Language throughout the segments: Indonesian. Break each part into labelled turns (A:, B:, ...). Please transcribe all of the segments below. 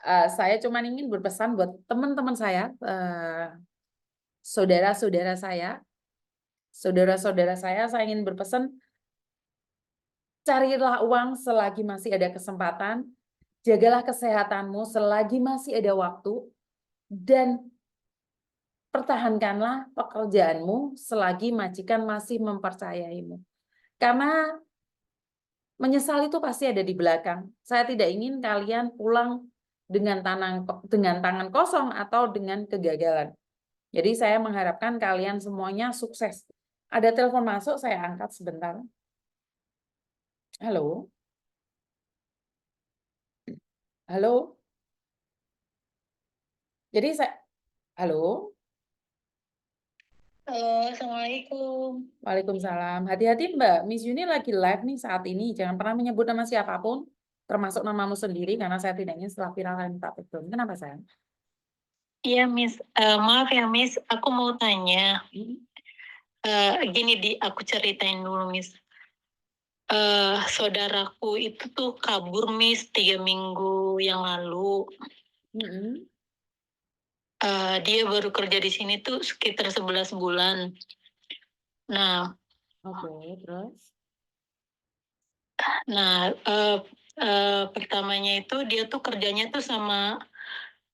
A: Saya cuma ingin berpesan buat teman-teman saya, saudara-saudara saya ingin berpesan, carilah uang selagi masih ada kesempatan, jagalah kesehatanmu selagi masih ada waktu, dan pertahankanlah pekerjaanmu selagi majikan masih mempercayaimu. Karena menyesal itu pasti ada di belakang. Saya tidak ingin kalian pulang dengan tangan kosong atau dengan kegagalan. Jadi saya mengharapkan kalian semuanya sukses. Ada telepon masuk, saya angkat sebentar. Halo? Halo? Jadi saya, halo?
B: Halo, Assalamualaikum.
A: Waalaikumsalam. Hati-hati Mbak, Miss Yuni lagi live nih saat ini. Jangan pernah menyebut nama siapapun, termasuk namamu sendiri, karena saya tidak ingin setelah viral kalian minta betul. Kenapa sayang?
B: Iya, Miss. Maaf ya, Miss. Aku mau tanya. Gini, aku ceritain dulu, Miss. Saudaraku itu tuh kabur, Miss, 3 minggu yang lalu. Dia baru kerja di sini tuh sekitar 11 bulan. Nah,
A: Terus?
B: Pertamanya itu dia tuh kerjanya tuh sama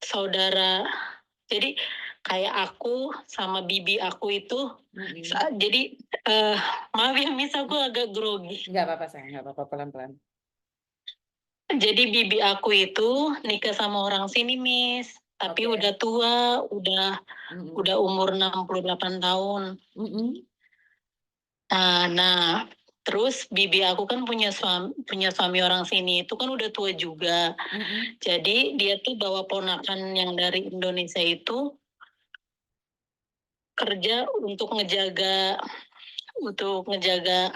B: saudara. Jadi kayak aku sama bibi aku itu, jadi maaf ya Miss, aku agak grogi.
A: Nggak apa-apa sayang, nggak apa-apa, pelan-pelan.
B: Jadi bibi aku itu nikah sama orang sini Miss, tapi udah tua, udah umur 68 tahun. Nah, terus bibi aku kan punya suami orang sini, itu kan udah tua juga. Jadi dia tuh bawa ponakan yang dari Indonesia itu kerja untuk ngejaga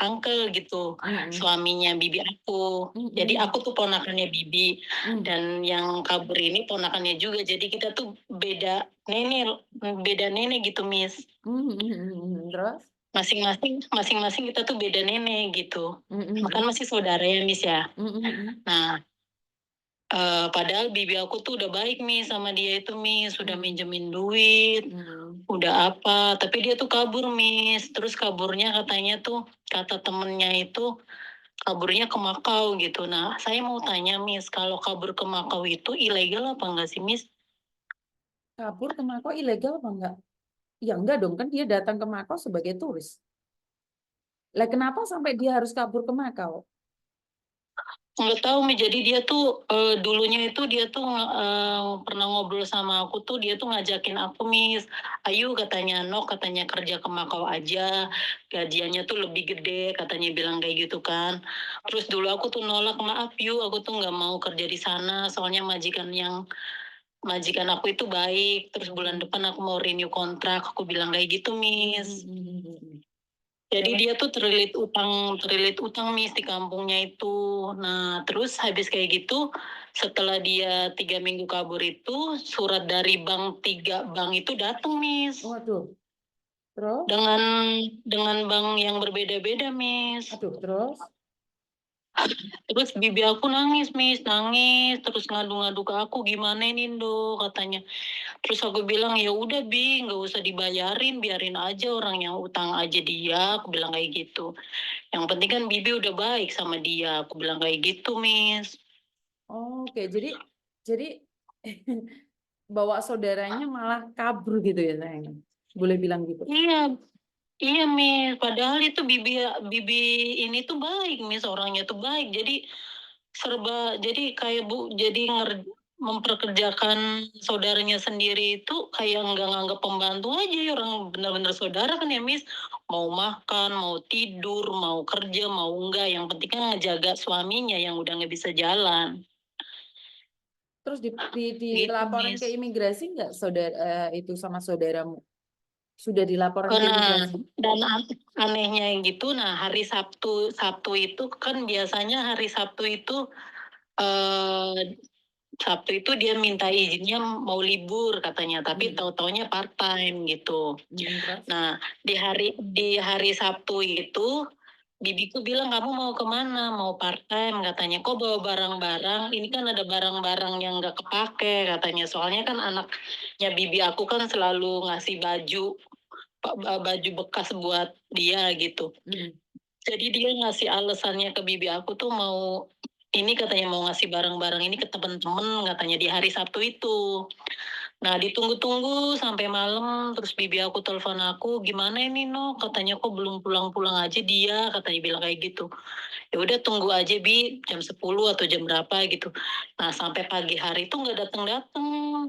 B: uncle gitu, suaminya bibi aku. Jadi aku tuh ponakannya bibi, dan yang kabur ini ponakannya juga. Jadi kita tuh beda nenek gitu Miss.
A: Terus?
B: Masing-masing kita tuh beda nenek gitu. Kan masih saudara ya Miss ya. Nah, padahal bibi aku tuh udah baik Miss sama dia itu Miss, sudah minjemin duit, udah apa, tapi dia tuh kabur Miss. Terus kaburnya katanya tuh, kata temennya itu kaburnya ke Makau gitu. Nah, saya mau tanya Miss, kalau kabur ke Makau itu ilegal apa enggak sih Miss?
A: Kabur ke Makau ilegal apa enggak? Ya enggak dong, kan dia datang ke Makau sebagai turis. Lah kenapa sampai dia harus kabur ke Makau?
B: Nggak tahu Mi, jadi dia tuh dulunya itu dia tuh pernah ngobrol sama aku tuh, dia tuh ngajakin aku Miss, ayo katanya katanya kerja ke Makau aja, gajiannya tuh lebih gede, katanya bilang kayak gitu kan. Terus dulu aku tuh nolak, maaf yuk, aku tuh nggak mau kerja di sana, soalnya majikan aku itu baik, terus bulan depan aku mau renew kontrak, aku bilang kayak gitu Miss. Jadi dia tuh terlilit utang Miss di kampungnya itu. Nah, terus habis kayak gitu, setelah dia 3 minggu kabur itu, surat dari tiga bank itu datang Miss.
A: Waduh. Terus?
B: Dengan bank yang berbeda-beda Miss.
A: Aduh, terus?
B: Terus bibi aku nangis Miss, nangis, terus ngadu-ngadu ke aku, gimana ini Do, katanya. Terus aku bilang, ya udah Bi, nggak usah dibayarin, biarin aja orang yang utang aja dia, aku bilang kayak gitu. Yang penting kan bibi udah baik sama dia, aku bilang kayak gitu Miss.
A: Oke, jadi bawa saudaranya malah kabur gitu ya sayang. Boleh bilang gitu.
B: Iya, iya Miss, padahal itu bibi bibi ini tuh baik Miss, orangnya tuh baik. Jadi jadi kayak jadi memperkerjakan saudaranya sendiri itu kayak nggak nganggap pembantu aja ya, orang benar-benar saudara kan ya Miss. Mau makan, mau tidur, mau kerja, mau enggak, yang penting kan ngejaga suaminya yang udah nggak bisa jalan.
A: Terus
B: Gitu
A: dilaporin
B: Miss.
A: ke imigrasi nggak saudara itu sama saudaramu? Sudah dilaporin ke
B: Nah,
A: imigrasi?
B: dan anehnya yang gitu, nah hari Sabtu itu kan biasanya hari Sabtu itu eh, dia minta izinnya mau libur katanya, tapi tahu-taunya part time gitu. Nah, di hari Sabtu itu bibiku bilang, "Kamu mau kemana? Mau part-time?" katanya. "Kok bawa barang-barang? Ini kan ada barang-barang yang nggak kepake," katanya. Soalnya kan anaknya bibi aku kan selalu ngasih baju bekas buat dia gitu. Jadi dia ngasih alasannya ke bibi aku tuh ini katanya mau ngasih barang-barang ini ke temen-temen katanya di hari Sabtu itu. Nah, ditunggu-tunggu sampai malam, terus bibi aku telepon aku, "Gimana ini, No?" Katanya, "Kok belum pulang-pulang aja dia?" Katanya bilang kayak gitu. "Ya udah tunggu aja, Bi, jam 10 atau jam berapa," gitu. Nah, sampai pagi hari itu nggak datang-datang,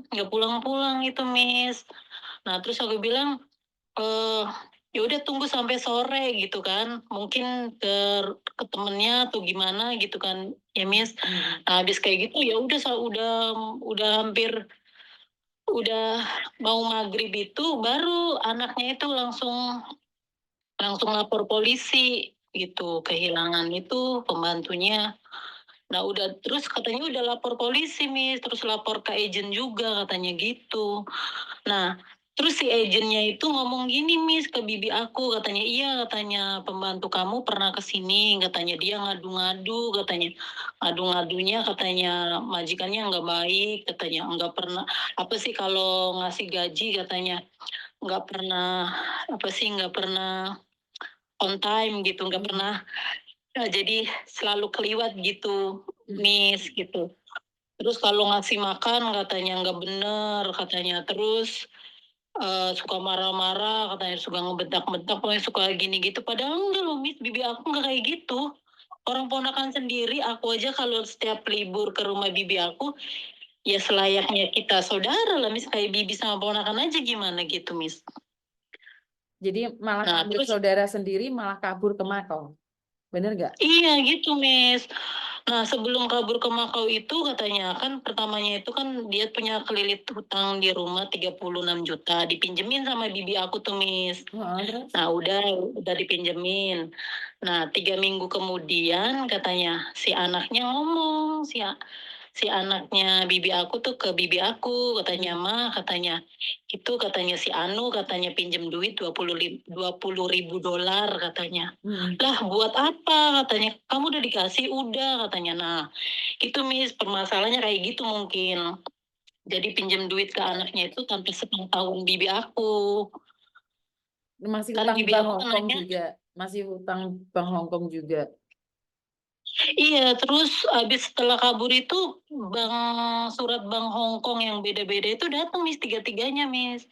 B: nggak pulang-pulang itu, Miss. Nah, terus aku bilang, eee, "Ya udah tunggu sampai sore," gitu kan, mungkin ke temennya atau gimana gitu kan ya, Miss. Nah, habis kayak gitu ya udah udah hampir udah mau maghrib itu baru anaknya itu langsung langsung lapor polisi gitu, kehilangan itu pembantunya. Nah udah terus katanya udah lapor polisi, Miss, terus lapor ke agen juga katanya gitu. Nah, terus si agennya itu ngomong gini, Miss, ke bibi aku, katanya, "Iya," katanya, "pembantu kamu pernah ke sini," katanya, "dia ngadu-ngadu," katanya. Ngadu-ngadunya katanya majikannya nggak baik, katanya, nggak pernah apa sih kalau ngasih gaji katanya, nggak pernah nggak pernah on time gitu, nggak pernah jadi selalu keliwat gitu, Miss, gitu. Terus kalau ngasih makan katanya nggak bener, katanya. Terus suka marah-marah, katanya suka ngebentak-bentak, pokoknya suka gini gitu. Padahal enggak loh, Miss, bibi aku nggak kayak gitu. Orang ponakan sendiri, aku aja kalau setiap libur ke rumah bibi aku, ya selayaknya kita saudara lah, Miss, kayak bibi sama ponakan aja gimana gitu, Miss.
A: Jadi malah
B: Nah,
A: kamu
B: terus
A: saudara sendiri malah kabur ke Makau, bener nggak?
B: iya gitu, Miss. Nah, sebelum kabur ke Makau itu katanya kan pertamanya itu kan dia punya kelilit hutang di rumah 36 juta, dipinjemin sama bibi aku tuh, Miss.
A: Heeh, terus?
B: Nah, udah dipinjemin. Nah, 3 minggu kemudian katanya si anaknya ngomong, si anaknya bibi aku tuh ke bibi aku, katanya, "Ma," katanya, "itu," katanya, "si Anu," katanya, "pinjem duit 20.000 dolar," katanya. "Lah, buat apa?" katanya, "Kamu udah dikasih?" "Udah," katanya. Nah, itu, Miss, permasalahannya kayak gitu mungkin. Jadi pinjam duit ke anaknya itu tanpa sepengetahuan bibi aku.
A: Masih
B: Kan
A: hutang
B: bibi
A: bank
B: aku
A: Hong
B: kan
A: Kong
B: nanya,
A: juga? Masih hutang bank Hong Kong juga?
B: iya, terus habis setelah kabur itu surat bank Hong Kong yang beda-beda itu datang, Miss, tiga-tiganya, Miss.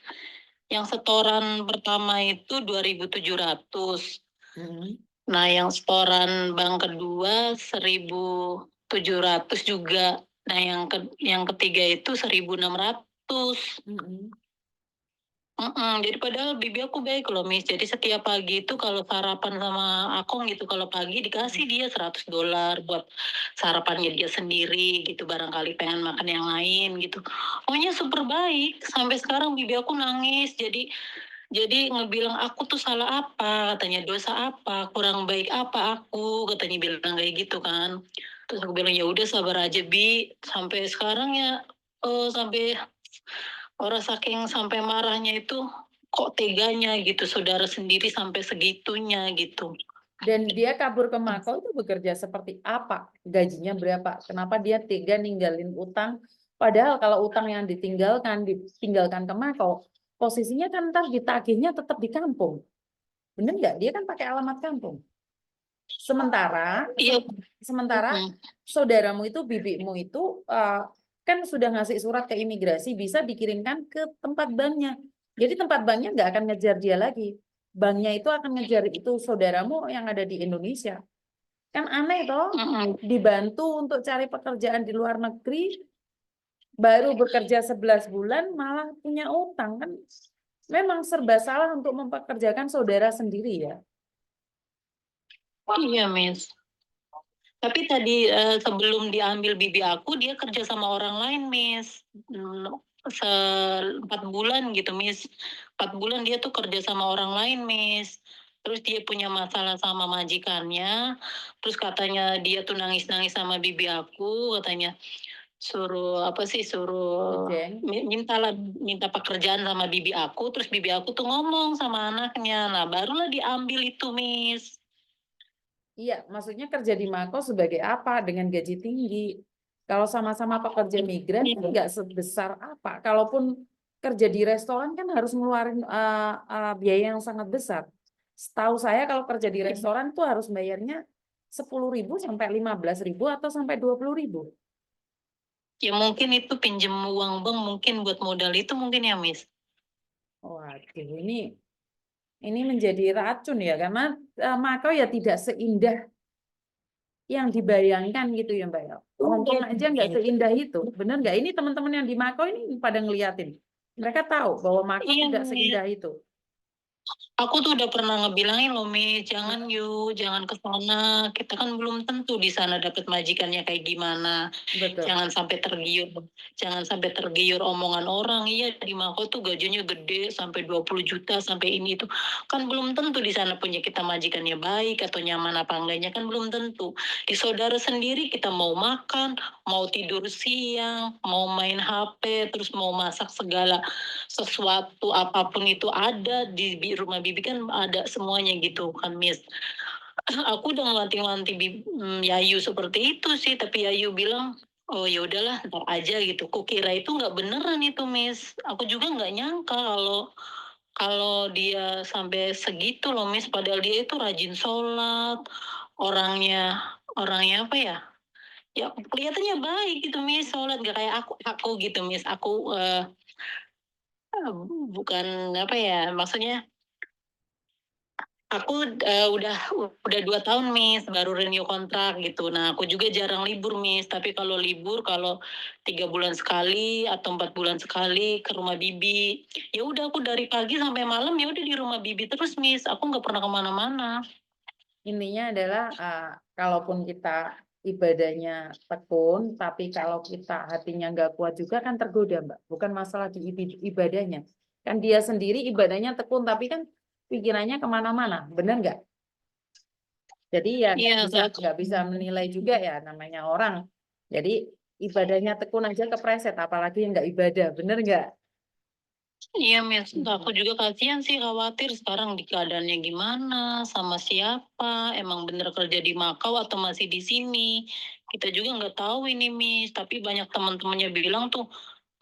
B: Yang setoran pertama itu 2.700.
A: Mhm.
B: Nah, yang setoran bank kedua 1.700 juga. Nah, yang ketiga itu 1.600.
A: Mhm.
B: Jadi padahal bibi aku baik loh, Miss. Jadi setiap pagi itu kalau sarapan sama akong gitu, kalau pagi dikasih dia $100 buat sarapannya dia sendiri gitu, barangkali pengen makan yang lain gitu. Pokoknya super baik. Sampai sekarang bibi aku nangis. Jadi ngebilang, "Aku tuh salah apa?" katanya, "Dosa apa? Kurang baik apa aku?" katanya bilang kayak gitu kan. Terus aku bilang, "Ya udah sabar aja, Bi." Sampai sekarang ya, sampai orang saking sampai marahnya itu, kok teganya gitu, saudara sendiri sampai segitunya gitu.
A: Dan dia kabur ke Makau itu bekerja seperti apa? Gajinya berapa? Kenapa dia tega ninggalin utang? Padahal kalau utang yang ditinggalkan ke Makau, posisinya kan ntar ditagihnya tetap di kampung. Bener nggak? Dia kan pakai alamat kampung. Sementara,
B: Iya,
A: sementara
B: mhm,
A: saudaramu itu, bibimu itu kan sudah ngasih surat ke imigrasi, bisa dikirimkan ke tempat banknya. Jadi tempat banknya nggak akan ngejar dia lagi. Banknya itu akan ngejar itu saudaramu yang ada di Indonesia. Kan aneh toh,
B: mhm.
A: dibantu untuk cari pekerjaan di luar negeri, baru bekerja 11 bulan malah punya utang kan. Memang serba salah untuk mempekerjakan saudara sendiri ya.
B: Iya, Miss. Tapi tadi, sebelum diambil bibi aku, dia kerja sama orang lain, Miss. Mmm, 4 bulan gitu, Miss. 4 bulan dia tuh kerja sama orang lain, Miss. Terus dia punya masalah sama majikannya, terus katanya dia tuh nangis-nangis sama bibi aku, katanya suruh
A: Gojeng.
B: minta pekerjaan sama bibi aku, terus bibi aku tuh ngomong sama anaknya. Nah, barulah diambil itu, Miss.
A: Iya, maksudnya kerja di Mako sebagai apa? Dengan gaji tinggi. Kalau sama-sama pekerja migran kan nggak sebesar apa. Kalaupun kerja di restoran kan harus ngeluarin biaya yang sangat besar. Setahu saya kalau kerja di restoran tuh harus bayarnya 10.000 sampai 15.000 atau sampai 20.000.
B: Ya mungkin itu pinjem uang bank mungkin buat modal itu mungkin ya, Miss.
A: Waduh, ini menjadi racun ya, karena Makau ya tidak seindah yang dibayangkan gitu ya Mbak ya. Hongkong aja nggak seindah itu, bener nggak? Ini teman-teman yang di Makau ini pada ngeliatin. Mereka tahu bahwa Makau
B: Iya,
A: tidak
B: Miss.
A: seindah itu.
B: Aku tuh udah pernah ngebilangin loh, Miss, jangan yuk, jangan ke sana. Kita kan belum tentu di sana dapat majikannya kayak gimana.
A: Betul.
B: Jangan sampai tergiur omongan orang. Iya, di Mako tuh gajinya gede sampai 20 juta sampai ini itu. Kan belum tentu di sana punya kita majikannya baik atau nyaman apa enggaknya kan belum tentu. Di saudara sendiri kita mau makan, mau tidur siang, mau main HP, terus mau masak segala sesuatu apapun itu ada di rumah bibi kan ada semuanya gitu kan, Miss. Aku udah ngewanti-wanti Yayu seperti itu sih, tapi Yayu bilang oh ya udahlah ntar aja gitu. Kukira itu nggak beneran itu, Miss. Aku juga nggak nyangka kalau kalau dia sampai segitu loh, Miss. Padahal dia itu rajin sholat, orangnya orangnya apa ya? Ya kelihatannya baik gitu, Miss. Sholat gak kayak aku gitu, Miss. Aku bukan apa ya, maksudnya aku udah 2 tahun, Miss, baru renew kontrak gitu. Nah, aku juga jarang libur, Miss. Tapi kalau libur, kalau 3 bulan sekali atau 4 bulan sekali ke rumah bibi, ya udah aku dari pagi sampai malam ya udah di rumah bibi terus, Miss. Aku nggak pernah kemana-mana.
A: Ininya adalah kalaupun kita ibadahnya tekun, tapi kalau kita hatinya nggak kuat juga kan tergoda, Mbak. Bukan masalah di ibadahnya. Kan dia sendiri ibadahnya tekun, tapi kan pikirannya kemana-mana, benar nggak? Jadi ya
B: Iya,
A: nggak bisa menilai juga ya namanya orang. Jadi ibadahnya tekun aja kepreset, apalagi yang nggak ibadah, bener nggak?
B: iya, Miss. Aku juga kasihan sih, khawatir sekarang di keadaannya gimana, sama siapa, emang bener kerja di Makau atau masih di sini. Kita juga nggak tahu ini, Miss. Tapi banyak teman-temannya bilang tuh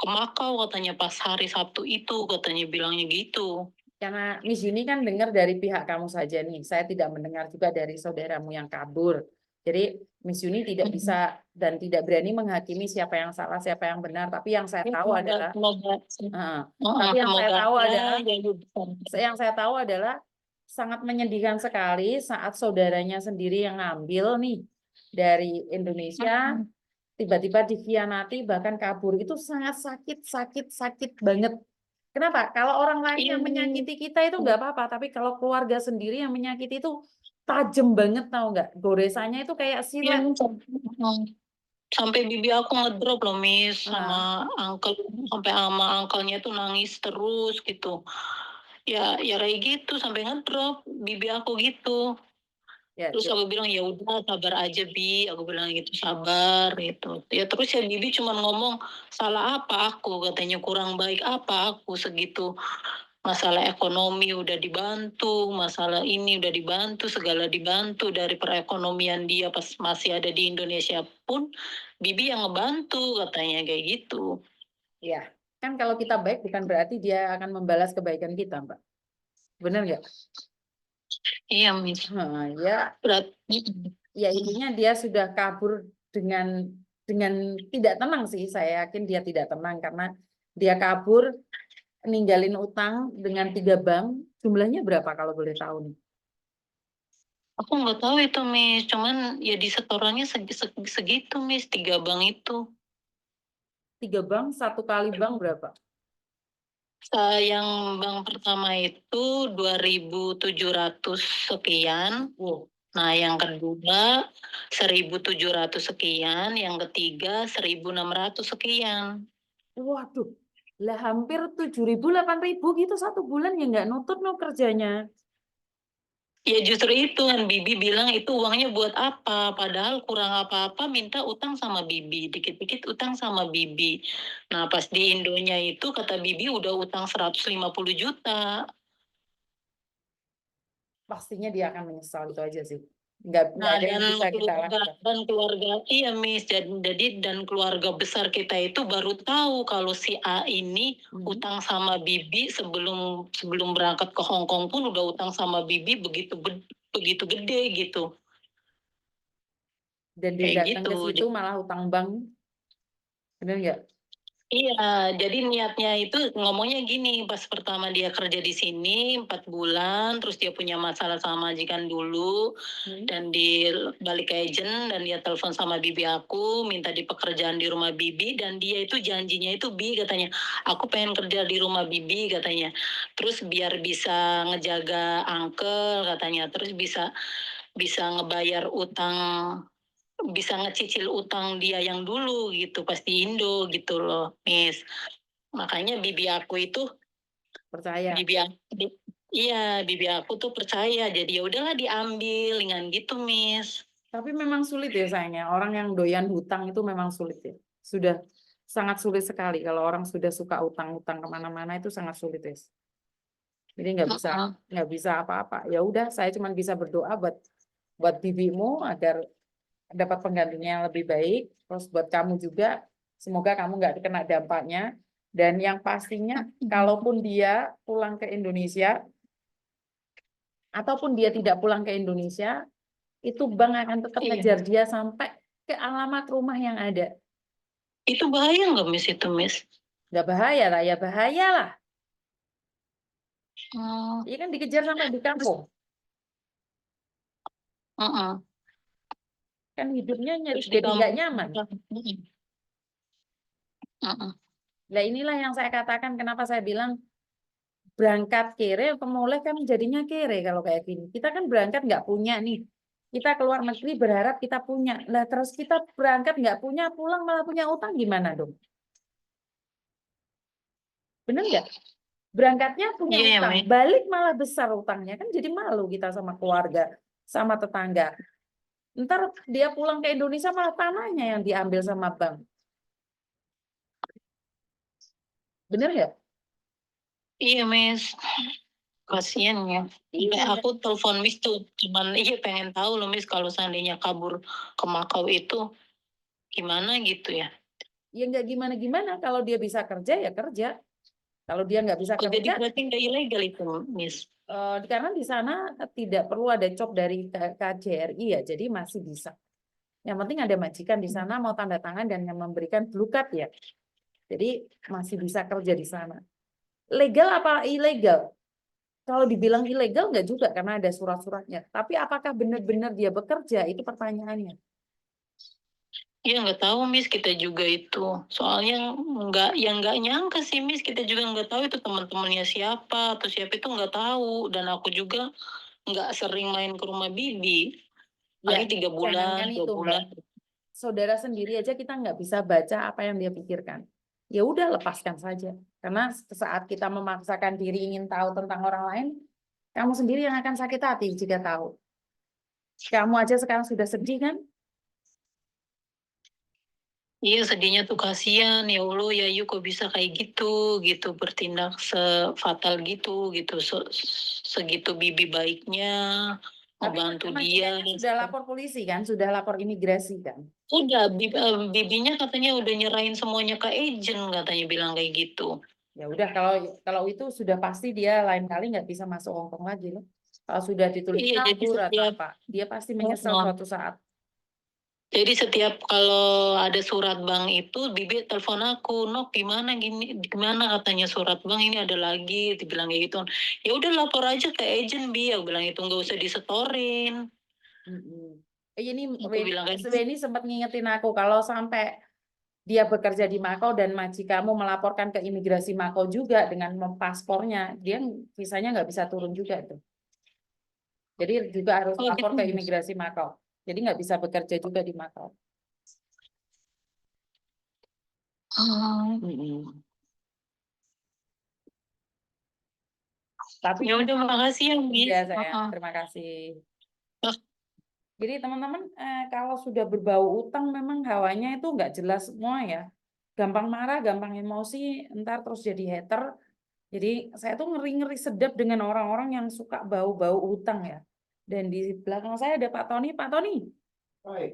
B: ke Makau katanya pas hari Sabtu itu, katanya bilangnya gitu.
A: Karena Miss Yuni kan dengar dari pihak kamu saja nih, saya tidak mendengar juga dari saudaramu yang kabur. Jadi Miss Yuni tidak bisa dan tidak berani menghakimi siapa yang salah, siapa yang benar. Tapi yang saya tahu adalah, tapi yang saya
B: Semoga
A: tahu
B: aja
A: adalah,
B: yang besar.
A: yang saya tahu adalah sangat menyedihkan sekali saat saudaranya sendiri yang ngambil nih dari Indonesia, tiba-tiba dikhianati bahkan kabur. Itu sangat sakit, sakit, sakit banget. Kenapa? Kalau orang lain yang menyakiti kita itu nggak apa-apa, tapi kalau keluarga sendiri yang menyakiti itu tajam banget, tahu nggak? Goresannya itu kayak
B: Iya,
A: silet.
B: sampai bibi aku ngedrop loh, Miss, sama
A: Nah,
B: uncle, sampai sama uncle-nya tuh nangis terus gitu. Ya kayak gitu sampai ngedrop bibi aku gitu.
A: ya,
B: Terus aku bilang ya udah sabar aja Bi, aku bilang gitu sabar gitu. Ya terus ya bibi cuma ngomong salah apa aku, katanya kurang baik apa aku segitu. Masalah ekonomi udah dibantu, masalah ini udah dibantu, segala dibantu dari perekonomian dia pas masih ada di Indonesia pun bibi yang ngebantu katanya kayak gitu.
A: ya. Kan kalau kita baik bukan berarti dia akan membalas kebaikan kita, Mbak. Benar nggak?
B: Iya, Miss.
A: Ya,
B: Berarti
A: ya intinya dia sudah kabur dengan tidak tenang sih. Saya yakin dia tidak tenang karena dia kabur ninggalin utang dengan 3 bank. Jumlahnya berapa kalau boleh tahu nih?
B: aku nggak tahu itu, Miss. Cuman ya di setorannya segitu, Miss. 3 bank itu.
A: 3 bank, satu kali bank berapa?
B: Yang bank pertama itu 2.700 sekian.
A: Wow,
B: Nah, yang kedua 1.700 sekian. Yang ketiga 1.600 sekian.
A: waduh, lah hampir 7.000, 8.000 gitu satu bulan ya nggak nutut no kerjanya.
B: Ya justru itu kan Bibi bilang itu uangnya buat apa? Padahal kurang apa-apa minta utang sama Bibi. Dikit-dikit utang sama Bibi. Nah pas di Indonya itu kata Bibi udah utang 150 juta.
A: Pastinya dia akan menyesal itu aja sih. nggak
B: Nah,
A: ada yang bisa kita lakukan.
B: dan keluarga, iya Miss, jadi dan keluarga besar kita itu baru tahu kalau si A ini utang sama Bibi sebelum berangkat ke Hong Kong pun udah utang sama Bibi begitu gede gitu.
A: Dan dia
B: Kayak
A: datang
B: gitu.
A: ke situ malah utang bank, benar nggak?
B: Iya, jadi niatnya itu ngomongnya gini, pas pertama dia kerja di sini 4 bulan, terus dia punya masalah sama majikan dulu, dan di balik ke agent, dan dia telepon sama bibi aku, minta di pekerjaan di rumah bibi, dan dia itu janjinya itu katanya, aku pengen kerja di rumah bibi katanya, terus biar bisa ngejaga uncle katanya, terus bisa ngebayar utang, bisa ngecicil utang dia yang dulu gitu pas di Indo gitu loh, Miss. Makanya bibi aku itu
A: Percaya.
B: bibi aku tuh percaya. Jadi ya udahlah diambil dengan gitu, Miss.
A: Tapi memang sulit ya sayangnya. Orang yang doyan hutang itu memang sulit ya. Sudah sangat sulit sekali kalau orang sudah suka utang-utang kemana-mana itu sangat sulit ya. Jadi nggak bisa apa-apa. Ya udah, saya cuma bisa berdoa buat bibimu agar dapat penggantinya yang lebih baik. Terus buat kamu juga, semoga kamu nggak kena dampaknya. Dan yang pastinya, kalaupun dia pulang ke Indonesia, ataupun dia tidak pulang ke Indonesia, itu bank akan tetap ngejar dia sampai ke alamat rumah yang ada.
B: Itu bahaya nggak, Miss, itu, Miss?
A: Nggak bahaya lah, ya bahaya lah.
B: Hmm.
A: Iya kan dikejar sampai di kampung. Kan hidupnya jadi nggak nyaman. Nah inilah yang saya katakan kenapa saya bilang berangkat kere, pemulih kan jadinya kere kalau kayak gini. Kita kan berangkat nggak punya nih. Kita keluar negeri berharap kita punya. Lah terus kita berangkat nggak punya, pulang malah punya utang gimana dong? Bener nggak? Berangkatnya punya utang, balik malah besar utangnya. Kan jadi malu kita sama keluarga, sama tetangga. Ntar dia pulang ke Indonesia malah tanahnya yang diambil sama bank. Bener nggak?
B: Iya, Miss. Kasian ya. Aku telepon Miss tuh, cuman pengen tahu loh Miss kalau seandainya kabur ke Makau itu gimana gitu ya.
A: Ya nggak gimana-gimana. Kalau dia bisa kerja ya kerja. Kalau dia nggak bisa kerja,
B: jadi berarti nggak ilegal itu, Miss?
A: Karena di sana tidak perlu ada cop dari KJRI ya, jadi masih bisa. Yang penting ada majikan di sana mau tanda tangan dan yang memberikan blue card ya. Jadi masih bisa kerja di sana. Legal apa ilegal? Kalau dibilang ilegal nggak juga karena ada surat-suratnya. Tapi apakah benar-benar dia bekerja itu pertanyaannya.
B: Iya nggak tahu Miss, kita juga itu. Soalnya nggak nyangka sih Miss, kita juga nggak tahu itu teman-temannya siapa atau siapa itu nggak tahu. Dan aku juga nggak sering main ke rumah Bibi. Paling 3 bulan, 2 bulan.
A: Saudara sendiri aja kita nggak bisa baca apa yang dia pikirkan. Ya udah lepaskan saja. Karena saat kita memaksakan diri ingin tahu tentang orang lain, kamu sendiri yang akan sakit hati jika tahu. Kamu aja sekarang sudah sedih kan?
B: Iya sedihnya tuh kasihan, ya Allah ya yuk kok bisa kayak gitu bertindak sefatal gitu segitu bibi baiknya membantu dia.
A: Sudah lapor polisi kan, sudah lapor imigrasi kan?
B: Udah, bibinya katanya udah nyerahin semuanya ke agent katanya bilang kayak gitu.
A: Ya udah kalau itu sudah pasti dia lain kali nggak bisa masuk Hongkong lagi loh. Kalau sudah ditulis kabur atau apa, dia pasti menyesal suatu saat.
B: Jadi setiap kalau ada surat bank itu, bibi telepon aku, Nok gimana katanya surat bank ini ada lagi, dibilang kayak gitu. Ya udah lapor aja ke agent Bi, aku bilang itu nggak usah disetorin.
A: Ini sempat ngingetin aku kalau sampai dia bekerja di Makau dan maji kamu melaporkan ke imigrasi Makau juga dengan paspornya, dia visanya nggak bisa turun juga tuh. Jadi juga harus lapor ke imigrasi Makau. Jadi nggak bisa bekerja juga di Makau. Tapi
B: ya udah makasih ya Miss.
A: Iya sayang, terima kasih. Jadi teman-teman kalau sudah berbau utang memang hawanya itu nggak jelas semua ya. Gampang marah, gampang emosi, ntar terus jadi hater. Jadi saya tuh ngeri-ngeri sedap dengan orang-orang yang suka bau-bau utang ya. Dan di belakang saya ada Pak Tony. Pak Tony.
C: Baik.